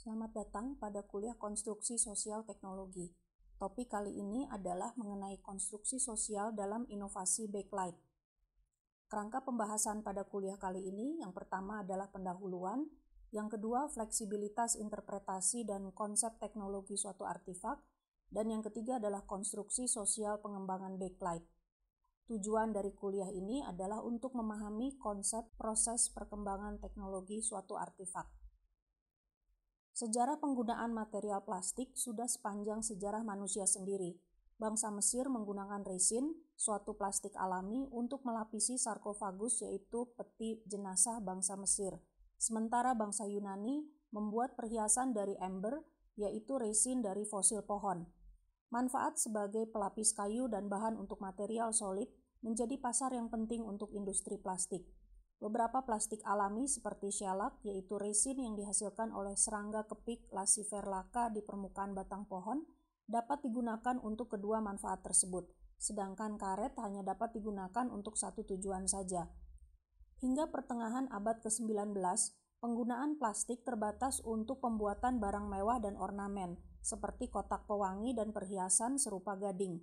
Selamat datang pada kuliah Konstruksi Sosial Teknologi. Topik kali ini adalah mengenai konstruksi sosial dalam inovasi backlight. Kerangka pembahasan pada kuliah kali ini yang pertama adalah pendahuluan, yang kedua fleksibilitas interpretasi dan konsep teknologi suatu artefak, dan yang ketiga adalah konstruksi sosial pengembangan backlight. Tujuan dari kuliah ini adalah untuk memahami konsep proses perkembangan teknologi suatu artefak. Sejarah penggunaan material plastik sudah sepanjang sejarah manusia sendiri. Bangsa Mesir menggunakan resin, suatu plastik alami, untuk melapisi sarkofagus yaitu peti jenazah bangsa Mesir. Sementara bangsa Yunani membuat perhiasan dari ember, yaitu resin dari fosil pohon. Manfaat sebagai pelapis kayu dan bahan untuk material solid menjadi pasar yang penting untuk industri plastik. Beberapa plastik alami seperti shellac, yaitu resin yang dihasilkan oleh serangga kepik Laccifer di permukaan batang pohon, dapat digunakan untuk kedua manfaat tersebut, sedangkan karet hanya dapat digunakan untuk satu tujuan saja. Hingga pertengahan abad ke-19, penggunaan plastik terbatas untuk pembuatan barang mewah dan ornamen, seperti kotak pewangi dan perhiasan serupa gading.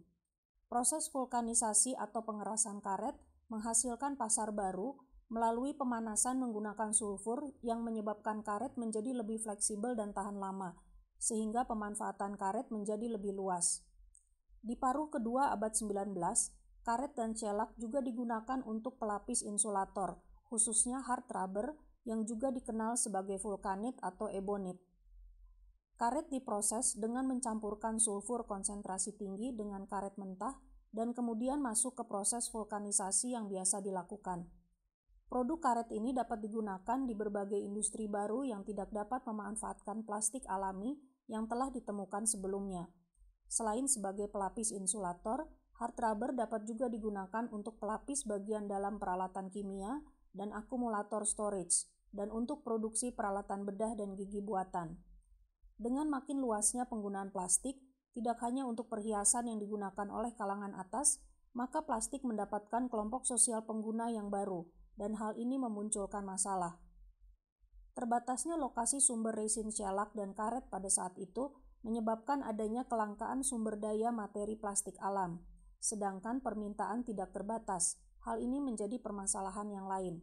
Proses vulkanisasi atau pengerasan karet menghasilkan pasar baru melalui pemanasan menggunakan sulfur yang menyebabkan karet menjadi lebih fleksibel dan tahan lama, sehingga pemanfaatan karet menjadi lebih luas. Di paruh kedua abad 19, karet dan shellac juga digunakan untuk pelapis insulator, khususnya hard rubber yang juga dikenal sebagai vulkanit atau ebonit. Karet diproses dengan mencampurkan sulfur konsentrasi tinggi dengan karet mentah dan kemudian masuk ke proses vulkanisasi yang biasa dilakukan. Produk karet ini dapat digunakan di berbagai industri baru yang tidak dapat memanfaatkan plastik alami yang telah ditemukan sebelumnya. Selain sebagai pelapis insulator, hard rubber dapat juga digunakan untuk pelapis bagian dalam peralatan kimia dan akumulator storage, dan untuk produksi peralatan bedah dan gigi buatan. Dengan makin luasnya penggunaan plastik, tidak hanya untuk perhiasan yang digunakan oleh kalangan atas, maka plastik mendapatkan kelompok sosial pengguna yang baru, dan hal ini memunculkan masalah. Terbatasnya lokasi sumber resin shellac dan karet pada saat itu menyebabkan adanya kelangkaan sumber daya materi plastik alam, sedangkan permintaan tidak terbatas. Hal ini menjadi permasalahan yang lain.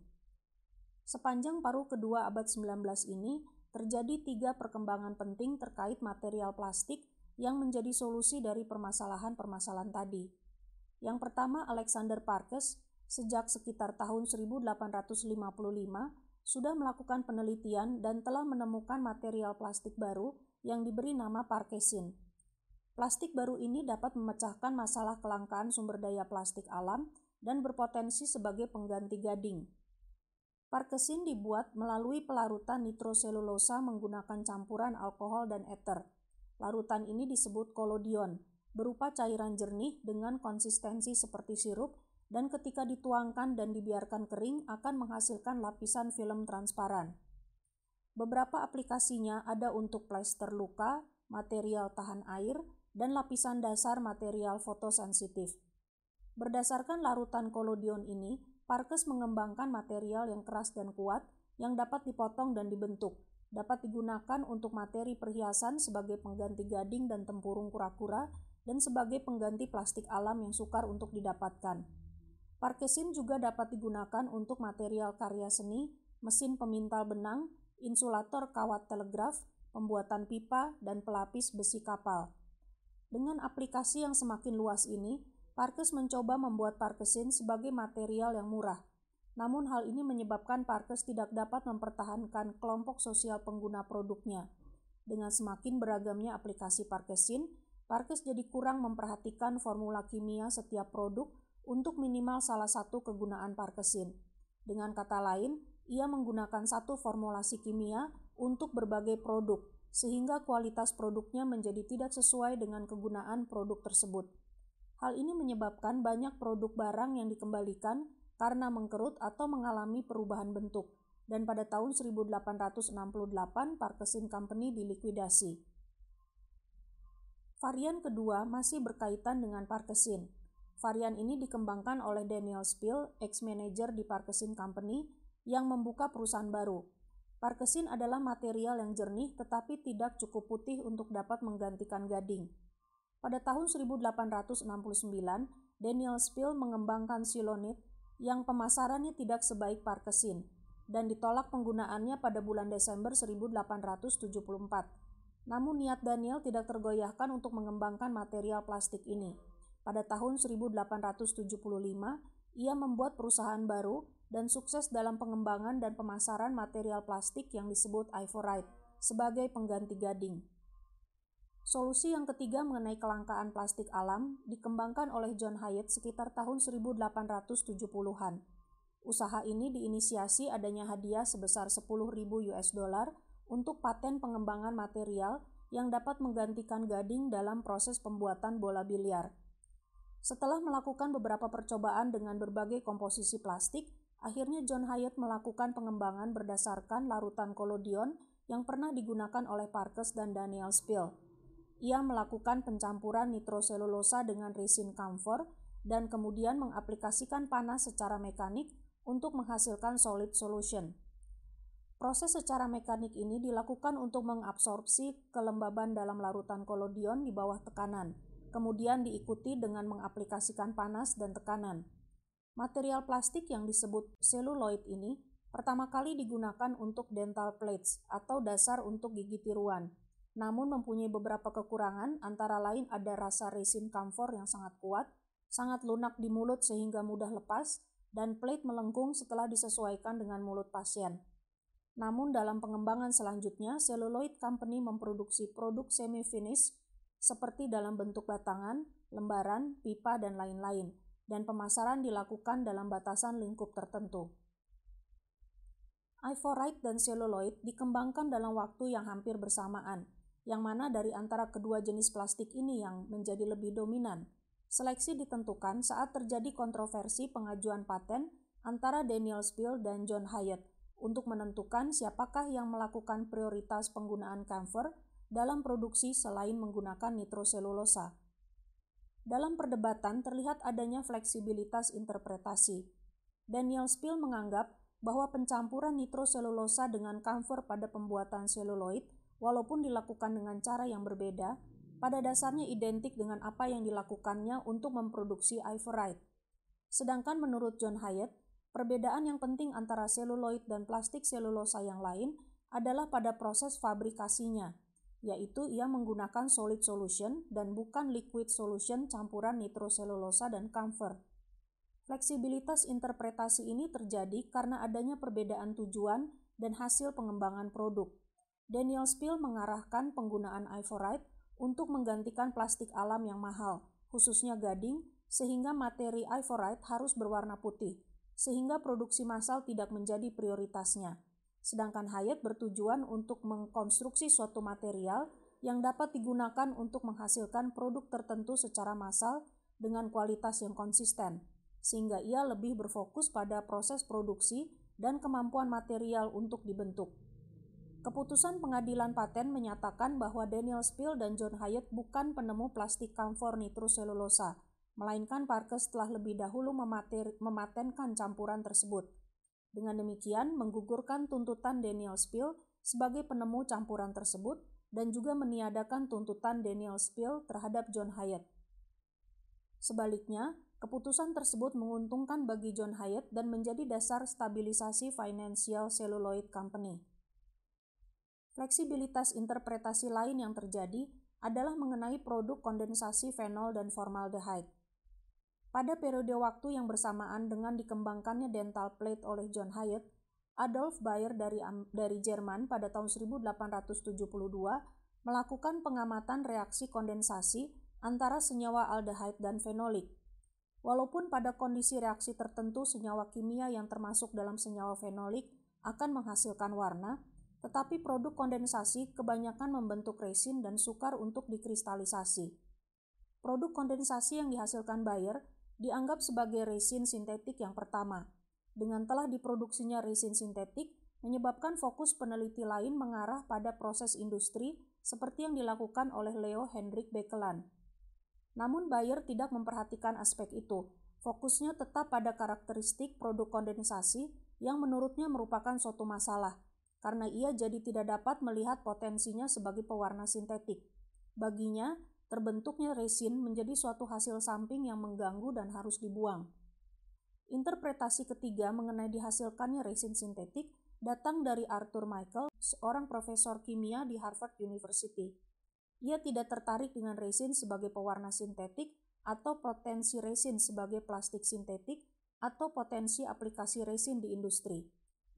Sepanjang paruh kedua abad 19 ini, terjadi 3 perkembangan penting terkait material plastik yang menjadi solusi dari permasalahan-permasalahan tadi. Yang pertama, Alexander Parkes sejak sekitar tahun 1855 sudah melakukan penelitian dan telah menemukan material plastik baru yang diberi nama Parkesin. Plastik baru ini dapat memecahkan masalah kelangkaan sumber daya plastik alam dan berpotensi sebagai pengganti gading. Parkesin dibuat melalui pelarutan nitroselulosa menggunakan campuran alkohol dan eter. Larutan ini disebut kolodion, berupa cairan jernih dengan konsistensi seperti sirup, dan ketika dituangkan dan dibiarkan kering akan menghasilkan lapisan film transparan. Beberapa aplikasinya ada untuk plester luka, material tahan air, dan lapisan dasar material fotosensitif. Berdasarkan larutan kolodion ini, Parkes mengembangkan material yang keras dan kuat yang dapat dipotong dan dibentuk, dapat digunakan untuk materi perhiasan sebagai pengganti gading dan tempurung kura-kura, dan sebagai pengganti plastik alam yang sukar untuk didapatkan. Parkesin juga dapat digunakan untuk material karya seni, mesin pemintal benang, insulator kawat telegraf, pembuatan pipa, dan pelapis besi kapal. Dengan aplikasi yang semakin luas ini, Parkes mencoba membuat Parkesin sebagai material yang murah. Namun hal ini menyebabkan Parkes tidak dapat mempertahankan kelompok sosial pengguna produknya. Dengan semakin beragamnya aplikasi Parkesin, Parkes jadi kurang memperhatikan formula kimia setiap produk untuk minimal salah satu kegunaan Parkesin. Dengan kata lain, ia menggunakan satu formulasi kimia untuk berbagai produk, sehingga kualitas produknya menjadi tidak sesuai dengan kegunaan produk tersebut. Hal ini menyebabkan banyak produk barang yang dikembalikan karena mengkerut atau mengalami perubahan bentuk, dan pada tahun 1868 Parkesin Company dilikuidasi. Varian kedua masih berkaitan dengan Parkesin. Varian ini dikembangkan oleh Daniel Spill, ex-manager di Parkesin Company, yang membuka perusahaan baru. Parkesin adalah material yang jernih tetapi tidak cukup putih untuk dapat menggantikan gading. Pada tahun 1869, Daniel Spill mengembangkan Silonit yang pemasarannya tidak sebaik Parkesin dan ditolak penggunaannya pada bulan Desember 1874. Namun niat Daniel tidak tergoyahkan untuk mengembangkan material plastik ini. Pada tahun 1875, ia membuat perusahaan baru dan sukses dalam pengembangan dan pemasaran material plastik yang disebut Ivorite sebagai pengganti gading. Solusi yang ketiga mengenai kelangkaan plastik alam dikembangkan oleh John Hyatt sekitar tahun 1870-an. Usaha ini diinisiasi adanya hadiah sebesar 10.000 US dollar untuk paten pengembangan material yang dapat menggantikan gading dalam proses pembuatan bola biliar. Setelah melakukan beberapa percobaan dengan berbagai komposisi plastik, akhirnya John Hyatt melakukan pengembangan berdasarkan larutan kolodion yang pernah digunakan oleh Parkes dan Daniel Spill. Ia melakukan pencampuran nitroselulosa dengan resin camphor dan kemudian mengaplikasikan panas secara mekanik untuk menghasilkan solid solution. Proses secara mekanik ini dilakukan untuk mengabsorpsi kelembaban dalam larutan kolodion di bawah tekanan, kemudian diikuti dengan mengaplikasikan panas dan tekanan. Material plastik yang disebut seluloid ini pertama kali digunakan untuk dental plates atau dasar untuk gigi tiruan, namun mempunyai beberapa kekurangan, antara lain ada rasa resin camphor yang sangat kuat, sangat lunak di mulut sehingga mudah lepas, dan plate melengkung setelah disesuaikan dengan mulut pasien. Namun dalam pengembangan selanjutnya, Celluloid Company memproduksi produk semi-finish seperti dalam bentuk batangan, lembaran, pipa, dan lain-lain, dan pemasaran dilakukan dalam batasan lingkup tertentu. Ivorite dan celluloid dikembangkan dalam waktu yang hampir bersamaan, yang mana dari antara kedua jenis plastik ini yang menjadi lebih dominan. Seleksi ditentukan saat terjadi kontroversi pengajuan paten antara Daniel Spill dan John Hyatt untuk menentukan siapakah yang melakukan prioritas penggunaan camphor dalam produksi selain menggunakan nitroselulosa. Dalam perdebatan terlihat adanya fleksibilitas interpretasi. Daniel Spill menganggap bahwa pencampuran nitroselulosa dengan camphor pada pembuatan seluloid, walaupun dilakukan dengan cara yang berbeda, pada dasarnya identik dengan apa yang dilakukannya untuk memproduksi Ivorite. Sedangkan menurut John Hyatt, perbedaan yang penting antara seluloid dan plastik selulosa yang lain adalah pada proses fabrikasinya, yaitu ia menggunakan solid solution dan bukan liquid solution campuran nitroselulosa dan camphor. Fleksibilitas interpretasi ini terjadi karena adanya perbedaan tujuan dan hasil pengembangan produk. Daniel Spill mengarahkan penggunaan Ivorite untuk menggantikan plastik alam yang mahal, khususnya gading, sehingga materi Ivorite harus berwarna putih, sehingga produksi massal tidak menjadi prioritasnya. Sedangkan Hyatt bertujuan untuk mengkonstruksi suatu material yang dapat digunakan untuk menghasilkan produk tertentu secara massal dengan kualitas yang konsisten, sehingga ia lebih berfokus pada proses produksi dan kemampuan material untuk dibentuk. Keputusan pengadilan paten menyatakan bahwa Daniel Spill dan John Hyatt bukan penemu plastik camphor nitroselulosa, melainkan Parkes telah lebih dahulu mematenkan campuran tersebut. Dengan demikian, menggugurkan tuntutan Daniel Spill sebagai penemu campuran tersebut dan juga meniadakan tuntutan Daniel Spill terhadap John Hyatt. Sebaliknya, keputusan tersebut menguntungkan bagi John Hyatt dan menjadi dasar stabilisasi Financial Celluloid Company. Fleksibilitas interpretasi lain yang terjadi adalah mengenai produk kondensasi fenol dan formaldehyde. Pada periode waktu yang bersamaan dengan dikembangkannya dental plate oleh John Hyatt, Adolf Bayer dari Jerman pada tahun 1872 melakukan pengamatan reaksi kondensasi antara senyawa aldehyde dan fenolik. Walaupun pada kondisi reaksi tertentu senyawa kimia yang termasuk dalam senyawa fenolik akan menghasilkan warna, tetapi produk kondensasi kebanyakan membentuk resin dan sukar untuk dikristalisasi. Produk kondensasi yang dihasilkan Bayer dianggap sebagai resin sintetik yang pertama. Dengan telah diproduksinya resin sintetik, menyebabkan fokus peneliti lain mengarah pada proses industri seperti yang dilakukan oleh Leo Hendrik Bekeland. Namun Bayer tidak memperhatikan aspek itu. Fokusnya tetap pada karakteristik produk kondensasi yang menurutnya merupakan suatu masalah, karena ia jadi tidak dapat melihat potensinya sebagai pewarna sintetik. Baginya, terbentuknya resin menjadi suatu hasil samping yang mengganggu dan harus dibuang. Interpretasi ketiga mengenai dihasilkannya resin sintetik datang dari Arthur Michael, seorang profesor kimia di Harvard University. Ia tidak tertarik dengan resin sebagai pewarna sintetik atau potensi resin sebagai plastik sintetik atau potensi aplikasi resin di industri,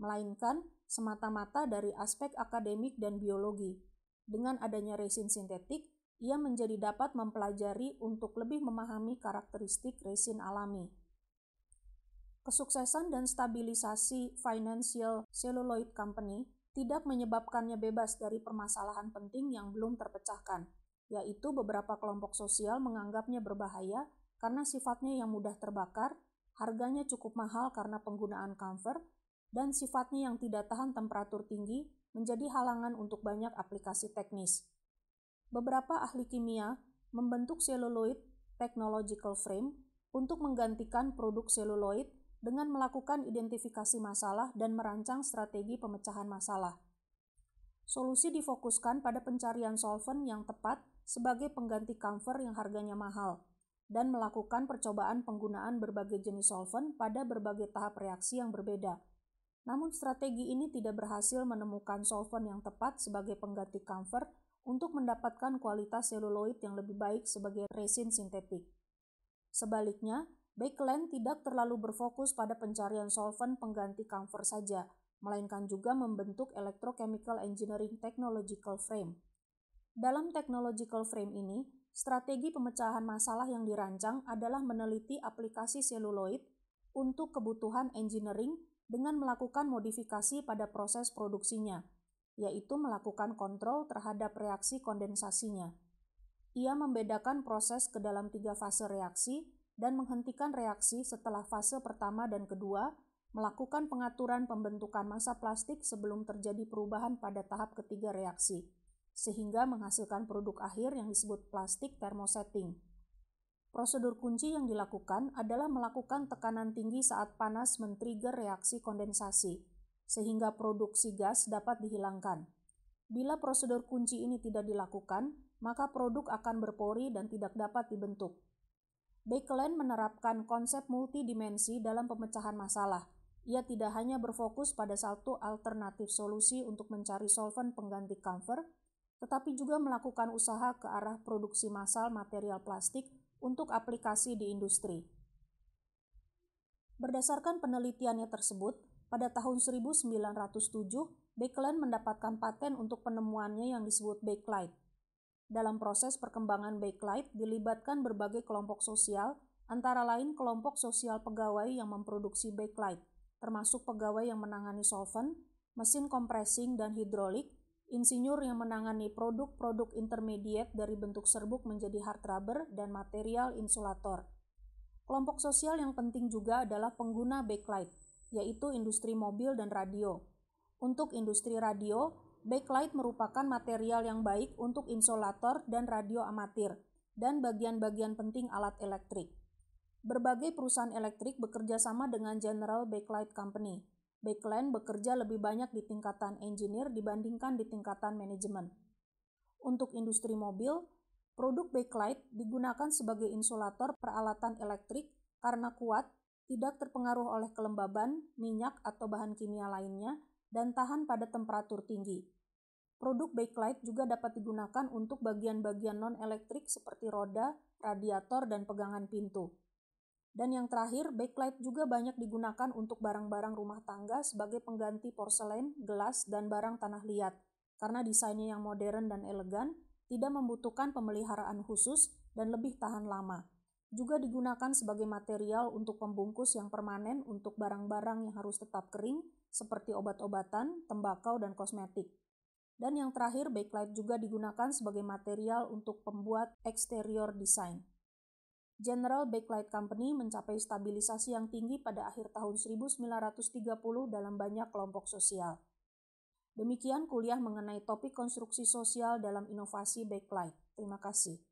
melainkan semata-mata dari aspek akademik dan biologi. Dengan adanya resin sintetik, ia menjadi dapat mempelajari untuk lebih memahami karakteristik resin alami. Kesuksesan dan stabilisasi Financial Celluloid Company tidak menyebabkannya bebas dari permasalahan penting yang belum terpecahkan, yaitu beberapa kelompok sosial menganggapnya berbahaya karena sifatnya yang mudah terbakar, harganya cukup mahal karena penggunaan camphor, dan sifatnya yang tidak tahan temperatur tinggi menjadi halangan untuk banyak aplikasi teknis. Beberapa ahli kimia membentuk celluloid technological frame untuk menggantikan produk seluloid dengan melakukan identifikasi masalah dan merancang strategi pemecahan masalah. Solusi difokuskan pada pencarian solvent yang tepat sebagai pengganti camphor yang harganya mahal, dan melakukan percobaan penggunaan berbagai jenis solvent pada berbagai tahap reaksi yang berbeda. Namun strategi ini tidak berhasil menemukan solvent yang tepat sebagai pengganti camphor untuk mendapatkan kualitas seluloid yang lebih baik sebagai resin sintetik. Sebaliknya, Baekeland tidak terlalu berfokus pada pencarian solvent pengganti camphor saja, melainkan juga membentuk Electrochemical Engineering Technological Frame. Dalam technological frame ini, strategi pemecahan masalah yang dirancang adalah meneliti aplikasi seluloid untuk kebutuhan engineering dengan melakukan modifikasi pada proses produksinya, yaitu melakukan kontrol terhadap reaksi kondensasinya. Ia membedakan proses ke dalam 3 fase reaksi dan menghentikan reaksi setelah fase pertama dan kedua, melakukan pengaturan pembentukan massa plastik sebelum terjadi perubahan pada tahap ketiga reaksi, sehingga menghasilkan produk akhir yang disebut plastik thermosetting. Prosedur kunci yang dilakukan adalah melakukan tekanan tinggi saat panas men-trigger reaksi kondensasi, sehingga produksi gas dapat dihilangkan. Bila prosedur kunci ini tidak dilakukan, maka produk akan berpori dan tidak dapat dibentuk. Baekeland menerapkan konsep multidimensi dalam pemecahan masalah. Ia tidak hanya berfokus pada satu alternatif solusi untuk mencari solvent pengganti camphor, tetapi juga melakukan usaha ke arah produksi massal material plastik untuk aplikasi di industri. Berdasarkan penelitiannya tersebut, pada tahun 1907, Baekeland mendapatkan paten untuk penemuannya yang disebut bakelite. Dalam proses perkembangan bakelite dilibatkan berbagai kelompok sosial, antara lain kelompok sosial pegawai yang memproduksi bakelite, termasuk pegawai yang menangani solvent, mesin compressing dan hidrolik, insinyur yang menangani produk-produk intermediate dari bentuk serbuk menjadi hard rubber dan material insulator. Kelompok sosial yang penting juga adalah pengguna bakelite, yaitu industri mobil dan radio. Untuk industri radio, bakelite merupakan material yang baik untuk insulator dan radio amatir, dan bagian-bagian penting alat elektrik. Berbagai perusahaan elektrik bekerja sama dengan General Bakelite Company. Baekeland bekerja lebih banyak di tingkatan engineer dibandingkan di tingkatan manajemen. Untuk industri mobil, produk bakelite digunakan sebagai insulator peralatan elektrik karena kuat, tidak terpengaruh oleh kelembaban, minyak atau bahan kimia lainnya, dan tahan pada temperatur tinggi. Produk bakelite juga dapat digunakan untuk bagian-bagian non-elektrik seperti roda, radiator, dan pegangan pintu. Dan yang terakhir, bakelite juga banyak digunakan untuk barang-barang rumah tangga sebagai pengganti porselen, gelas, dan barang tanah liat, karena desainnya yang modern dan elegan, tidak membutuhkan pemeliharaan khusus, dan lebih tahan lama. Juga digunakan sebagai material untuk pembungkus yang permanen untuk barang-barang yang harus tetap kering, seperti obat-obatan, tembakau, dan kosmetik. Dan yang terakhir, bakelite juga digunakan sebagai material untuk pembuat eksterior desain. General Bakelite Company mencapai stabilisasi yang tinggi pada akhir tahun 1930 dalam banyak kelompok sosial. Demikian kuliah mengenai topik konstruksi sosial dalam inovasi bakelite. Terima kasih.